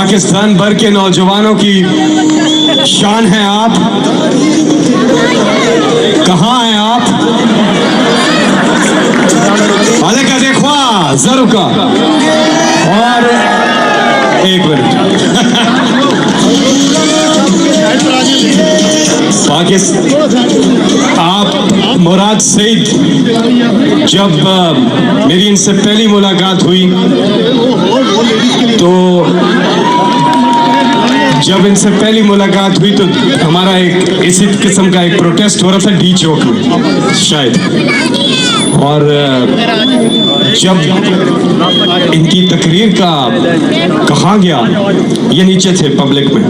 پاکستان بھر کے نوجوانوں کی شان ہیں آپ. کہاں ہیں آپ؟ کا دیکھو ضرور کا. اور ایک منٹ. آپ مراد سعید، جب میری ان سے پہلی ملاقات ہوئی تو ہمارا ایک اسی قسم کا ایک پروٹیسٹ ہو رہا تھا ڈی چوک میں شاید. اور جب ان کی تقریر کا کہا گیا، یہ نیچے تھے پبلک میں،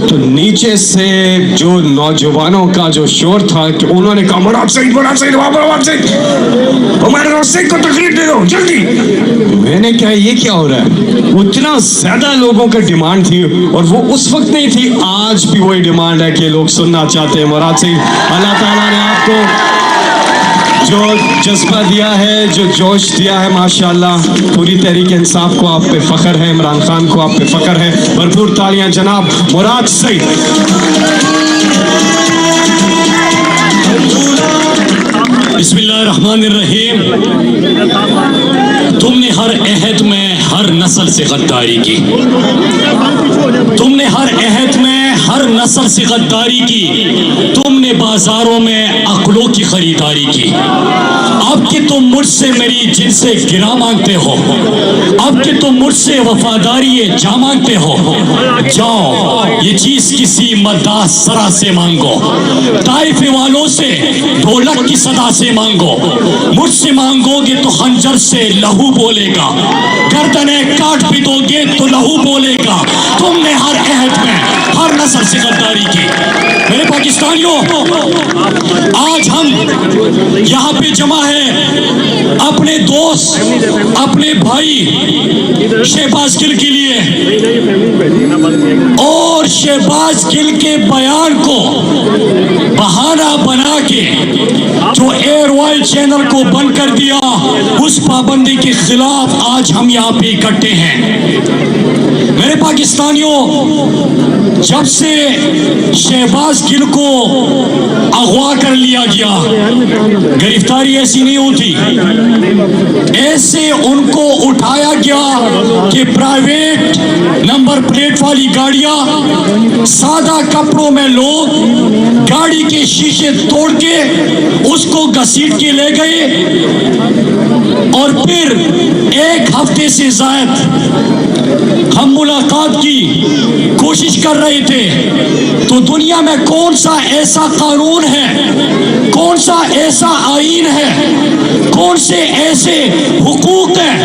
تو نیچے سے جو نوجوانوں کا جو شور تھا کہ انہوں نے کہا مراد سعید کو تقریر دے دو جلدی. میں نے کہا یہ کیا ہو رہا ہے؟ اتنا زیادہ لوگوں کا ڈیمانڈ تھی، اور وہ اس وقت نہیں تھی، آج بھی وہی ڈیمانڈ ہے کہ لوگ سننا چاہتے ہیں مراد سعید. اللہ تعالیٰ نے آپ کو جو جذبہ دیا ہے، جو جوش دیا ہے، ماشاءاللہ. پوری تحریک انصاف کو آپ پہ فخر ہے، عمران خان کو آپ پہ فخر ہے. بھرپور تالیاں جناب مراد سعید. بسم اللہ الرحمن الرحیم. تم نے ہر عہد میں ہر نسل سے غداری کی. تم نے ہر عہد میں ہر نسل سے غداری کی. تم نے بازاروں میں عقلوں کی خریداری کی. اب کہ تم مجھ سے میری جن سے گرا مانگتے ہو، اب کہ تم مجھ سے وفاداری جا مانگتے ہو، جاؤ یہ چیز کسی مداح سرا سے مانگو. طائف والوں سے ڈھولک کی صدا سے مانگو. مجھ سے مانگو گے تو خنجر سے لہو بولے گا، گردنیں کاٹ بھی دو گے تو لہو بولے گا. تم نے ہر عہد میں ہر نسل سے غداری کی. میرے پاکستانیوں، آج ہم یہاں پہ جمع ہیں اپنے دوست، اپنے بھائی شہباز گل کے لیے، اور شہباز گل کے بیان کو بہانہ بنا کے جو ایئر وائل چینل کو بند کر دیا، اس پابندی کے خلاف آج ہم یہاں پہ اکٹھے ہیں. میرے پاکستانیوں، جب سے شہباز گل کو اغوا کر لیا گیا، گرفتاری ایسی نہیں ہوتی، ایسے ان کو اٹھایا گیا کہ پرائیویٹ نمبر پلیٹ والی گاڑیاں، سادہ کپڑوں میں لوگ گاڑی کے شیشے توڑ کے اس کو گھسیٹ کے لے گئے. اور پھر ایک ہفتے سے زائد ہم ملاقات کی کوشش کر رہے تھے، تو دنیا میں کون سا ایسا قانون ہے، کون سا ایسا آئین ہے، کون سے ایسے حقوق ہیں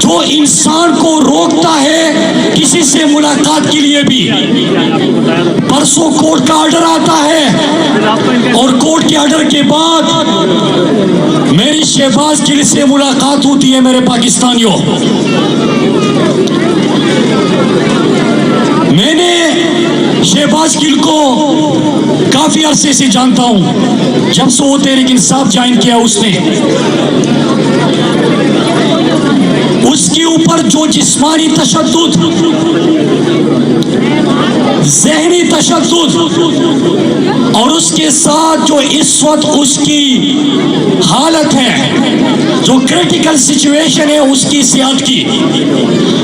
جو انسان کو روکتا ہے کسی سے ملاقات کے لیے بھی. پرسوں کورٹ کا آرڈر آتا ہے، اور کورٹ کے آرڈر کے بعد میری شہباز گل سے ملاقات ہوتی ہے. میرے پاکستانیوں، میں نے شہباز گل کو کافی عرصے سے جانتا ہوں. جب سے وہ تحریک انصاف جوائن کیا، اس نے اس کے اوپر جو جسمانی تشدد، ذہنی تشدد، اور اس کے ساتھ جو اس وقت اس کی حالت ہے، جو کریٹیکل سچویشن ہے اس کی صحت کی،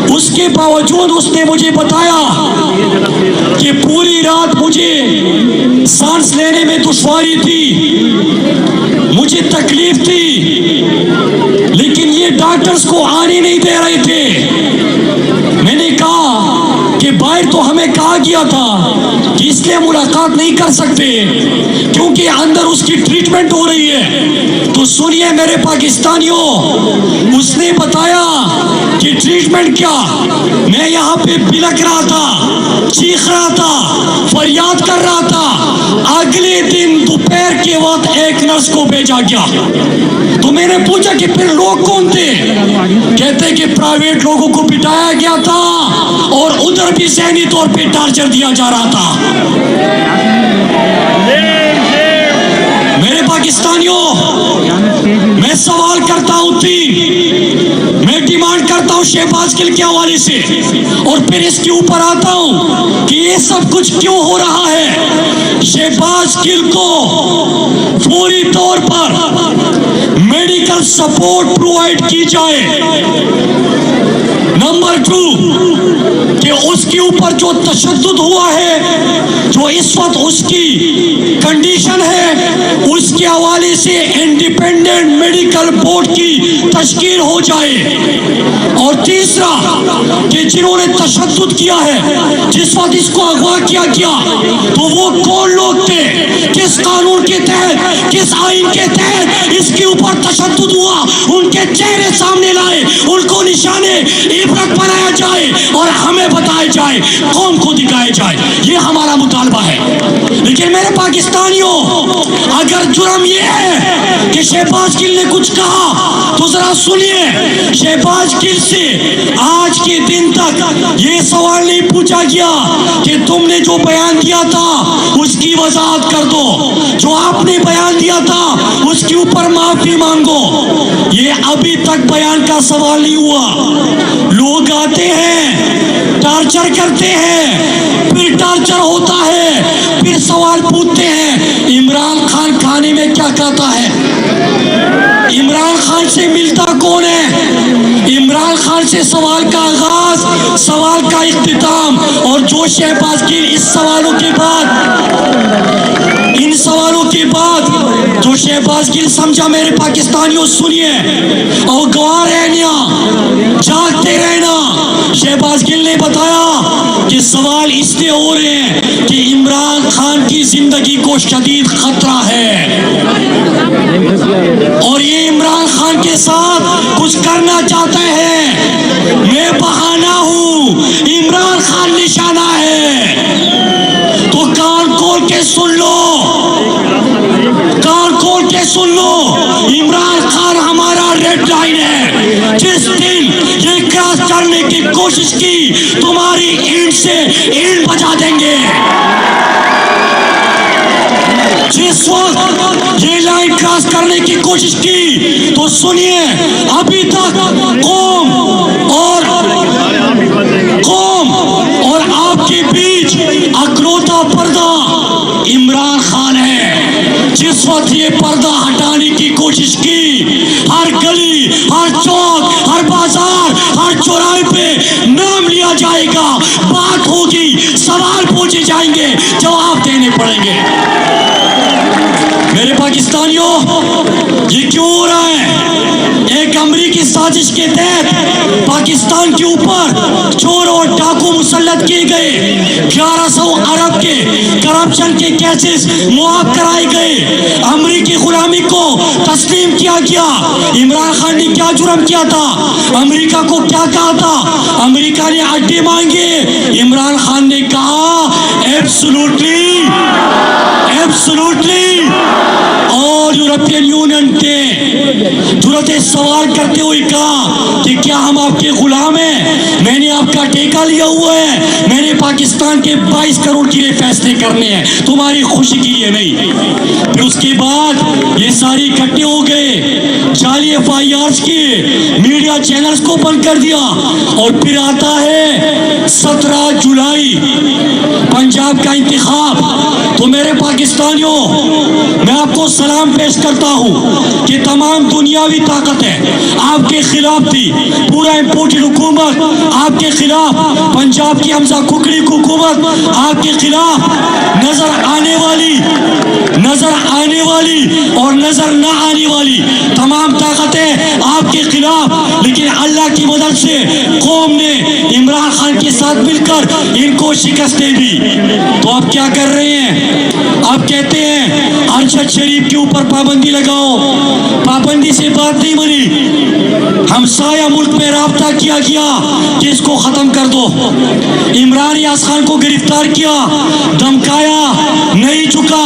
اس کے باوجود اس نے مجھے بتایا کہ پوری رات مجھے سانس لینے میں دشواری تھی، مجھے تکلیف تھی، لیکن یہ ڈاکٹرز کو آنے نہیں دے رہے تھے. میں نے کہا کہ باہر تو ہمیں کہا گیا تھا کہ اس لیے ملاقات نہیں کر سکتے کیونکہ اندر اس کی ٹریٹمنٹ ہو رہی ہے. تو سنیے میرے پاکستانیوں، اس نے بتایا کہ ٹریٹمنٹ کیا. میں یہاں پہ بلک رہا تھا، چیخ رہا تھا، فریاد کر رہا تھا. اگلے دن دوپہر کے وقت ایک نرس کو بھیجا گیا. تو میں نے پوچھا کہ پھر لوگ کون تھے؟ کہتے کہ پرائیویٹ لوگوں کو پٹایا گیا تھا، اور ادھر بھی ذہنی طور پہ ٹارچر دیا جا رہا تھا. میرے پاکستانیوں، میں سوال کرتا ہوں، میں ڈیمانڈ کرتا ہوں हूँ शहबाज गिल के हवाले से, और फिर इसके ऊपर आता हूँ कि ये सब कुछ क्यों हो रहा है। शहबाज गिल को पूरी तौर पर मेडिकल सपोर्ट प्रोवाइड की जाए। नंबर 2 कि उसके ऊपर जो तशद्दुद हुआ है, जो इस वक्त उसकी कंडीशन है, उसके हवाले से इंडिपेंडेंट मेडिकल बोर्ड की तश्कील हो जाए। और तीसरा कि जिन्होंने तशद्दुद किया है, जिस वक्त इसको अगवा किया गया, तो वो कौन लोग थे, किस कानून के तहत, किस आइन के तहत इसके ऊपर तशद्दुद हुआ, उनके चेहरे सामने लाए, उनको निशाने इबरत बनाया जाए और हमें बताया जाए, कौम को दिखाया जाए। ये हमारा मुतालबा है। लेकिन मेरे पाकिस्तानियों, अगर जुर्म ये है कि शहबाज गिल ने कुछ कहा, तो जरा सुनिए, शहबाज गिल से आज के दिन तक ये सवाल नहीं पूछा गया कि तुमने जो बयान दिया था उसकी वजाहत कर दो, जो आपने बयान दिया था उसके ऊपर माफी मांगो। ये अभी तक बयान का सवाल नहीं हुआ। लोग आते हैं, टार्चर करते हैं, फिर टार्चर होता है, फिर सवाल पूछते हैं इमरान खान खाने में क्या खाता है, इमरान खान से मिलता कौन है, इमरान खान से सवाल का आगाज, सवाल का इख्तिताम। और जो शहबाज गिल इन सवालों के बाद जो शहबाज गिल समझा, मेरे पाकिस्तानियों सुनिए और गवाह रहना, जागते रहना। शहबाज गिल ने बताया कि सवाल इसलिए हो रहे हैं कि इमरान खान की जिंदगी को शदीद खतरा है और ये इमरान खान के साथ कुछ करना चाहते हैं। मैं बहाना हूं, इमरान खान निशाना है। तो कान खोल के सुन लो, कान खोल के सुन लो, इमरान खान हमारा रेड लाइन है। जिस दिन ये क्रॉस करने की कोशिश की, तुम्हारी ईंट से ईंट बजा देंगे। जिस वक्त ये लाइन क्रॉस करने की कोशिश की, तो सुनिए, अभी तक कौम और आपके बीच अकलौता पर्दा इमरान खान है। जिस वक्त ये पर्दा हटाने की कोशिश की, हर गली, हर चौक, हर बाजार, हर चौराहे पे नाम लिया जाएगा, बात होगी, सवाल पूछे जाएंगे, जवाब देने पड़ेंगे। मेरे पाकिस्तानियों, ये क्यों हो रहा है? एक अमरीकी साजिश के तहत पाकिस्तान के ऊपर चोर और डाकू मुसल्लत किए गए, 1100 अरब के करप्शन के केसेस मुआफ कराए गए, अमरीकी गुलामी को तस्लीम किया गया। इमरान खान ने क्या जुर्म किया था? अमरीका को क्या कहा था? अमरीका ने अड्डे मांगे, इमरान खान ने कहा एब्सोल्युटली, एब्सोल्युटली। और यूरोपियन यूनियन ने जुर्रत सवाल करते हुए कहा कि क्या हम आपके गुलाम हैं? मैंने आपका ठेका लिया हुआ है, मैंने पाकिस्तान के 22 करोड़ के लिए फैसले करने हैं, तुम्हारी खुशी के लिए नहीं। फिर उसके बाद ये सारी इकट्ठे हो गए, जाली FIRs किए, मीडिया चैनल्स को बंद कर दिया। और फिर आता है 17 जुलाई पंजाब का इंतखाब। तो मेरे पाकिस्तानियों, मैं आपको सलाम पेश करता हूँ कि तमाम दुनियावी ताकत है आपके खिलाफ थी, पूरा इम्पोर्टेड हुकूमत आपके खिलाफ, पंजाब की हमजा कुकड़ी हुकूमत आपके खिलाफ, नजर आने वाली और नजर न आने वाली तमाम ताकतें आपके खिलाफ। लेकिन अल्लाह की मदद से कौम ने इमरान खान के साथ मिलकर इनको शिकस्तें दी। तो आप क्या कर रहे हैं? आप कहते हैं अरशद शरीफ के ऊपर पाबंदी लगाओ, पाबंदी से बात नहीं बनी। हमसाया मुल्क में राब्ता किया गया कि इसको खत्म कर दो। इमरान यास खान को गिरफ्तार किया, धमकाया, नहीं झुका।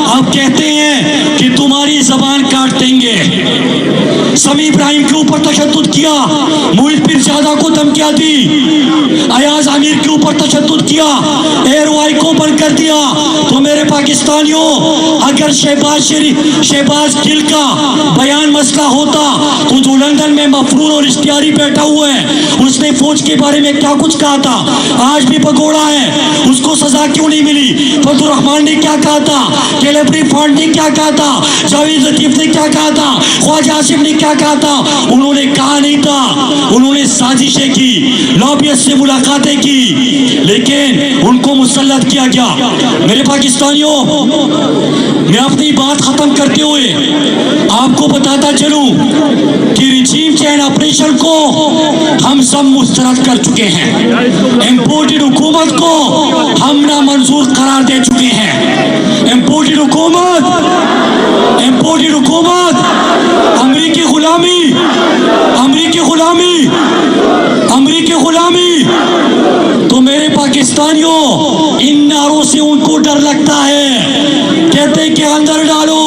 अब कहते हैं कि तुम्हारी जबान काट देंगे। समी इब्राहिम के ऊपर तशद्दुद किया, मुहित पिरजादा को धमकियां दी, अयाज आमिर के ऊपर तशद्दुद किया, एयरवाई को को बंद कर दिया। तो मेरे पाकिस्तानियों, अगर शहबाज गिल का बयान मसला होता तो जो लंदन में मफरून और इश्तियारी बैठा हुआ है उसने फौज के बारे में क्या कुछ कहा था, आज भी भगोड़ा है, उसको सजा क्यों नहीं मिली? फजल रहमान ने क्या कहा था, कैलेबरी फॉन्ट ने क्या कहा था, जावेद लतीफ ने क्या कहा था, ख्वाजा आसिफ ने क्या कहा था? उन्होंने कहा नहीं था, उन्होंने साजिशें की, लॉबियत से मुलाकातें की, लेकिन उनको मुसल्लत किया गया। मेरे पाकिस्तानियों, मैं अपनी बात खत्म करते हुए आपको बताता चलूं कि रिजीम चेंज ऑपरेशन को हम सब मुस्तरद कर चुके हैं। इम्पोर्टेड हुकूमत को हम नामंजूर करार दे चुके हैं। इम्पोर्टेड हुकूमत, अमरीकी गुलामी, अमरीकी गुलामी। तो मेरे पाकिस्तानियों, इन नारों से उनको डर लगता है, कहते हैं कि अंदर डालो,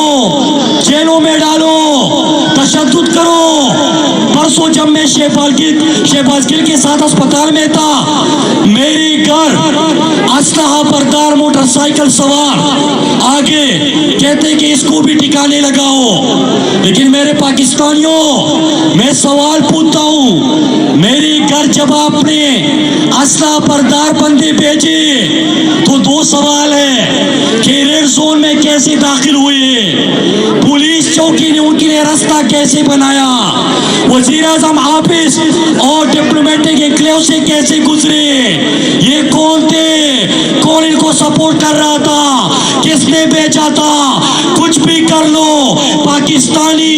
जेलों में डालो, तशद्दुद करो। परसों जब मैं शहबाज गिल के साथ अस्पताल में था, मेरे घर असलहा बरदार मोटरसाइकिल सवार आगे कहते कि इसको भी ठिकाने लगाओ। लेकिन मेरे पाकिस्तानियों, मैं सवाल पूछता हूँ, मेरे घर जब आपने असलहा बरदार बंदे भेजे तो दो सवाल है कि रेड जोन में कैसे दाखिल हुए, पुलिस चौकी ने उनके लिए रास्ता कैसे बनाया, वजीर आजम ऑफिस और डिप्लोमेटिक एन्क्लेव से कैसे गुजरे, ये कौन थे, कौन इनको सपोर्ट कर रहा था, किसने भेजा था? कुछ भी कर लो, पाकिस्तानी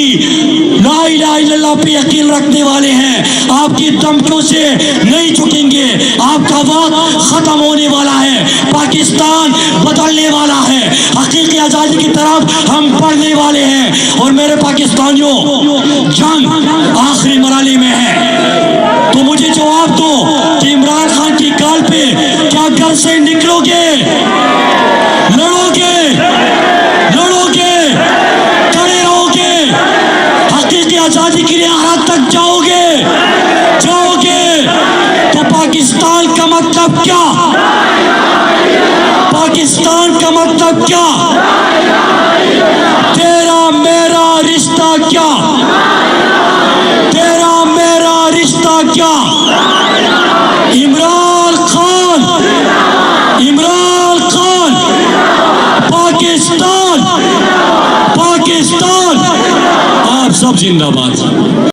ला इलाहा इल्लल्लाह पे यकीन रखने वाले हैं, आपकी धमकियों से नहीं झुकेंगे। आपका वक्त खत्म होने वाला है, पाकिस्तान बदलने वाला है, हकीकी आजादी की तरफ हम बढ़ने वाले हैं। और मेरे पाकिस्तानियों, जंग आखिरी मरहले में है, तो मुझे जवाब दो कि इमरान खान की कॉल पे क्या घर से निकलोगे, लड़ोगे, खड़े रहोगे, हकीकी आजादी के लिए हद तक जाओगे? तो पाकिस्तान का मतलब क्या? पाकिस्तान का मतलब क्या? तेरा मेरा रिश्ता क्या? तेरा मेरा रिश्ता क्या? इमरान खान, पाकिस्तान, आप सब जिंदाबाद।